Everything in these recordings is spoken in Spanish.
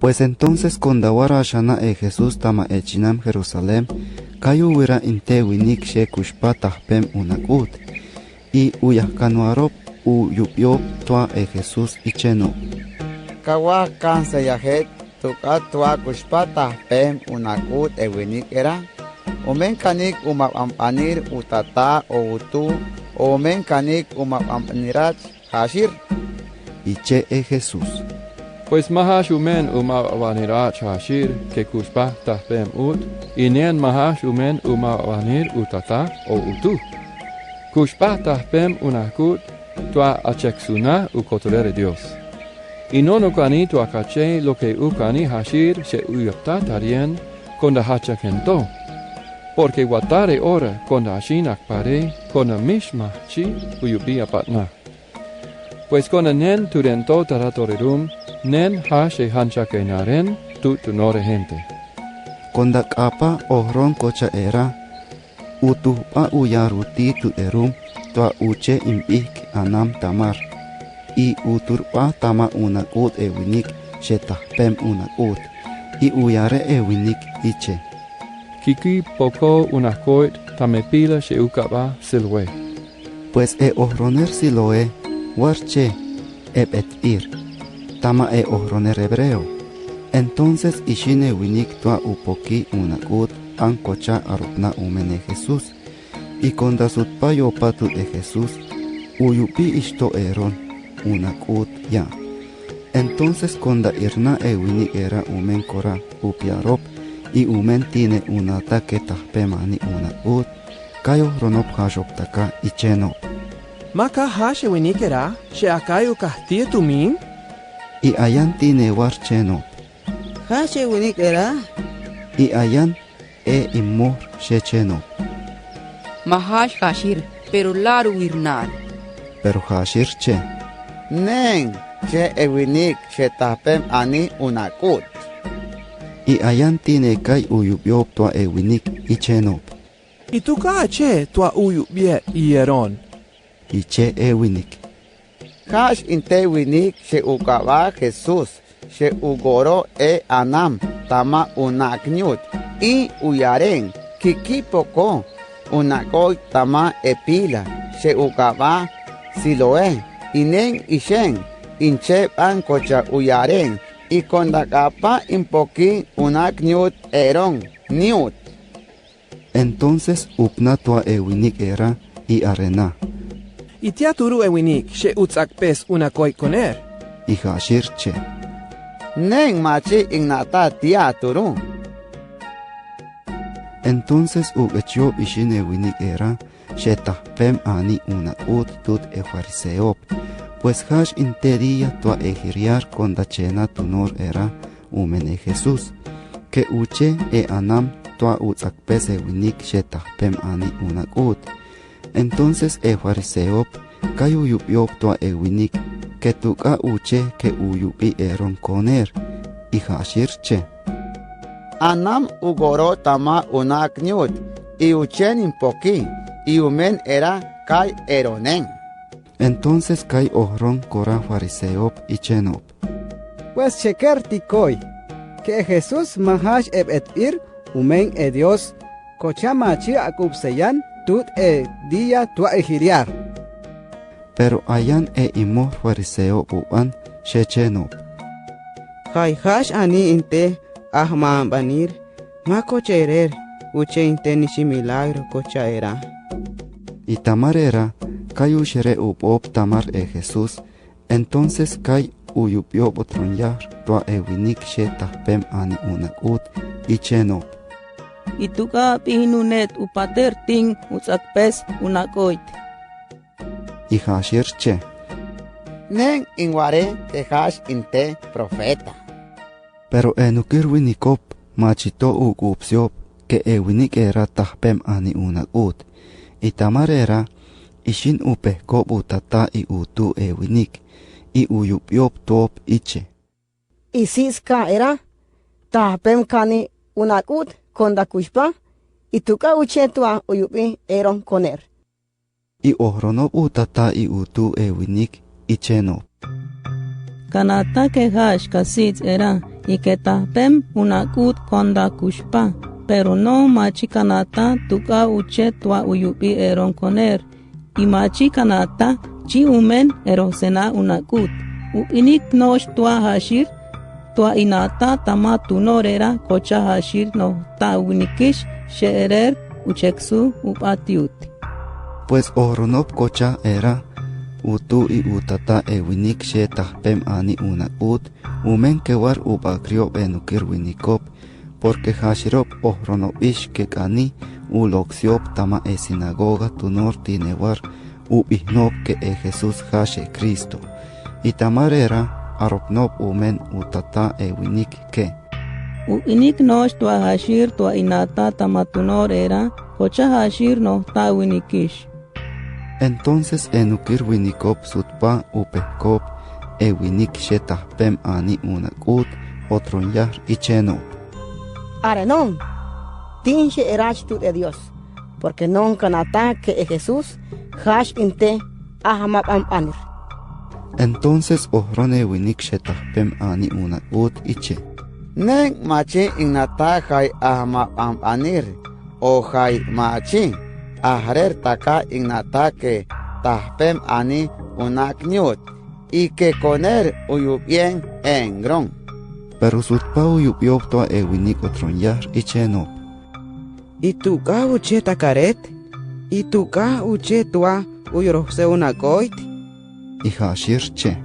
Pues entonces condawara shana Jesús tama echinam Jerusalem, kayu wira inte winik she kushpa tahpem unakut, y uyahkanuarop uyupiop toa Jesús icheno. Kawa kansa yahet tuka toa kushpa tahpem unakut winik era, omen kanik umapampanir utata o utu, omen kanik umapampanirach hashir. Iche Jesús. Pues mahash umen umawanirach hashir que kushpa tahpem ut, y nen mahash umen umawanir utata o utu. Kushpa tahpem unakut tua acheksuna ukotolere Dios. Y no kani tua kache lo que ukani hashir se uyapta tarien konda hachakento. Porque watare ora konda hashinak pare konda mishma chi uyubi apatna. Pues konda nen turento taratorerum nen hashe hanchake naren tu nore gente. Konda kapa ohron kocha era, utupa uyaruti tu erum, toa uche impik anam tamar. Y uturpa tama unakut ewinik shetahpem unakut. Y uyare ewinik iche. Kiki poko unakoit tamepila she ukaba silwe. Pues ohroner siloe, warche, ir. Tama ohroner hebreo. Entonces ishine winik toa upoki unakut ankocha arupna umene Jesús. Y konda sutpa yopatu Jesús, uyupi ishto eron unakut ya. Entonces konda irna winik era umen kora upiarop, y umen tiene unata que tahpemani unakut, kayo ronop hashoptaka icheno. Maka hashe winik era, she akayo kahtie tumin? Y ayan tiene warcheno. Hashe winik era? Y ayan imor shecheno. Mahash hashir, pero laru irnar. Pero hashir che. Nen, che winik she tahpem ani unakut. Y ayan tiene kai uyubiop toa winik ichenop. Y tu ka che tua uyubie ieron. Y che winik. Hash inte winik she ukaba Jesús, she ugoro anam tama unaknyut, y uyaren kiki poko unakoy tama pila, she ukaba siloe, inen ishen, inche pan kocha uyaren, y konda kapa impoki unaknyut eron, niut. Entonces upna toa winik era y arena. Y tia turu winik she utzakpes unakoy koner. Y hashir che. Nen machi ignata tia turu. Entonces ugechiop ishine winik era, shetahpem ani unakut tut fariseop, pues hash interia toa hiriar konda chena tunor era umene Jesús, que uche anam toa utzakpes winik shetahpem ani unakut. Entonces fariseop kayu yupiop toa winik, que tuka uche que uyupi eron koner, y hashir che. Anam ugoro tama unaknyut, y uchen impoki, y umen era kai eronen. Entonces kai ohron kora fariseop y chenop. Pues cheker tikoy, que Jesús mahash ir, umen Dios, kochamachi akupseyan, tut dia tua hiriar. Pero ayan imor fariseo uan shechenop. Hay hash ani inte ahma banir, ma cocherer, uche inte nishi milagro cochaera. Y tamarera, kayu shere upop tamar Jesús, entonces kay uyupiop otronyar toa winik she tahpem ani unakut y chenop. Y tuka pihinunet upater ting utzakpes unakoit. Y hashir che. Nen inware que hash inte profeta. Pero enukir winikop machito ukupsiop que winik era tahpem ani unakut. Y tamarera ishin upehkop utata y utu winik. Y uyupiop top iche. Y siska era tahpem kani unakut konda kushpa, y tuka uchetua uyupi eron koner. Y ohronop utata y utu winik y chenop. Kanata que hash kasitz era, y que tahpem unakut konda kushpa, pero no machi kanata tuka uche tua uyupi eron koner, y machi kanata chi umen erosena unakut, inik nosh tua hashir, tua inata tama tunorera kocha hashir no ta unikish sheerer ucheksu upatiut. Pues ohronop kocha era utu y utata winik she tahpem ani unakut, umen kewar upakriop enukir winikop, porque hashirop ohronop ish kekani uloxiop tama sinagoga tunor tinewar ubihnop ke Jesús hashe Cristo. Y tamar era aropnop umen utata winik ke. Inik nosh tua hashir tua inata tama tunor era kocha hashir no ta winikish. Entonces enukir winikop sutpa upehkop winik she tahpem ani unakut otronyar icheno. Arenon, tinche erach tu de Dios, porque non kanata que Jesús hash inte ahamap ampanir. Entonces ohrone winik she tahpem ani unakut iche. Nen machi inata hay ahamap ampanir, o hay machi ahrer taka inata que tahpem ani unaknyut, y que coner uyupien en gron. Pero sutpa uyupiop toa winik otronyar icheno. Y tuka uche takaret, y tuka uche tua uyorose unakoit. Y hashir che.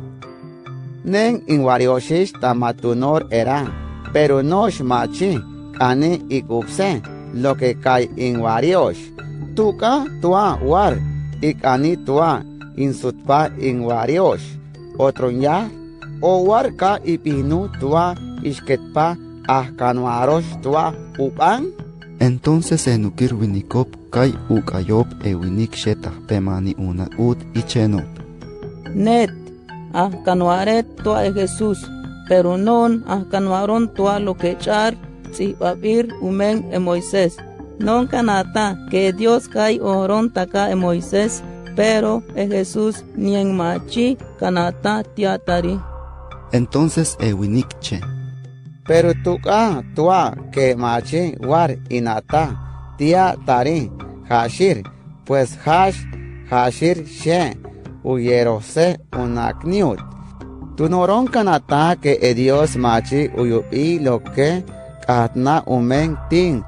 Nen inwarioshish tamatunor era, pero nosh machi ani ikupse lo que kai inwariosh. Tuka tua war, ikani tua insutpa inwariosh. Otronya, o war ka ipinu tua isketpa ahkanuarosh tua upan. Entonces enukir winikop kai ukayop winik she tahpem ani unakut ichenop. Net, ahkanuaret tua Jesús, pero non ahkanuaron tua lo que echar, tzipapir umen Moisés. Non kanata que Dios kai oron taka Moisés, pero Jesús ni en machi kanata tiatari. Entonces winik che. Pero tuka tua que machi war inata tiatari hashir, pues hashir she uyerose unakniut. Tu noron kanata que Dios machi uyupi lo que katna umen tin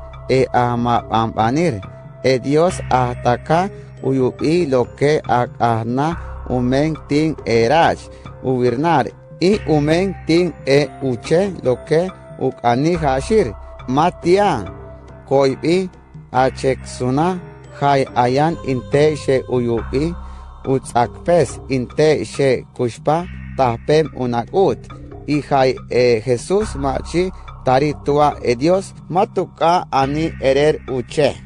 ama ampanir. Dios ataka uyupi lo que akahna umen tin erach ubirnar. Y umen tin uche lo que ukani hashir. Matia koipi acheksuna hay ayan inte she uyupi utzakpes inte she kushpa tahpem unakut. Y hay Jesús machi taritua Dios matuka ani erer uche.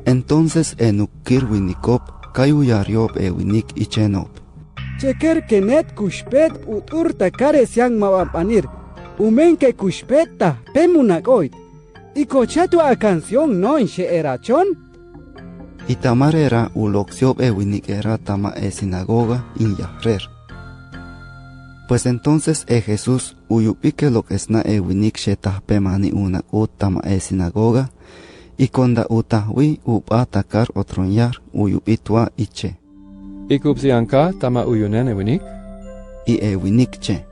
Entonces enukir winikop kai uyariop winik ichenop. Cheker kenet kushpet utur takare siang mawampanir. Umen que kushpeta pemunakoit. Y cochato a canción non she erachon. Y tamar era uloxiop winik era tama sinagoga in yahrer. Pues entonces Jesús uyupique lo que esna winik she tahpem ani unakut tama sinagoga. Y konda utahwi upa takar otronyar uyupitua iche. Ikupsianka tama uyunen winik. Y winik che.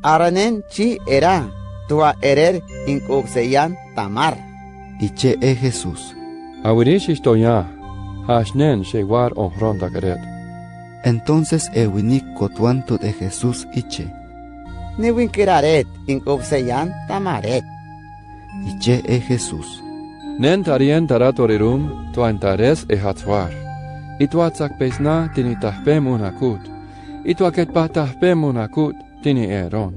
Aranen chi era, tua erer inkupseyan tamar. Iche Jesús. Awirish istoya, hashnen shewar ohron takaret. Entonces winik kotuan tut Jesús iche. Ni winkiraret inkupseyan tamaret. Iche Jesús. Nen tarien taratorirum tuantares ehatzwar. Ituatzak pesna tini tahpem unakut. Ituaket pa tahpem unakut tini eron.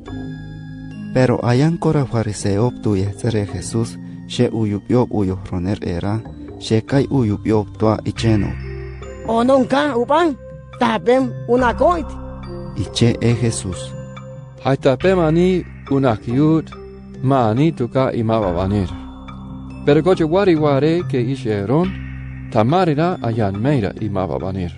Pero ayan kora fariseop tu yehtere Jesús she uyupiop uyohroner era she kai uyupiop tua icheno. O nunca upan tahpem unakoit. Iche Jesús. Hai tahpem ani unakiut ma ani tuka imabavanir. Pero coche wari ware que ishe eron tamarira ayan meira imabavanir.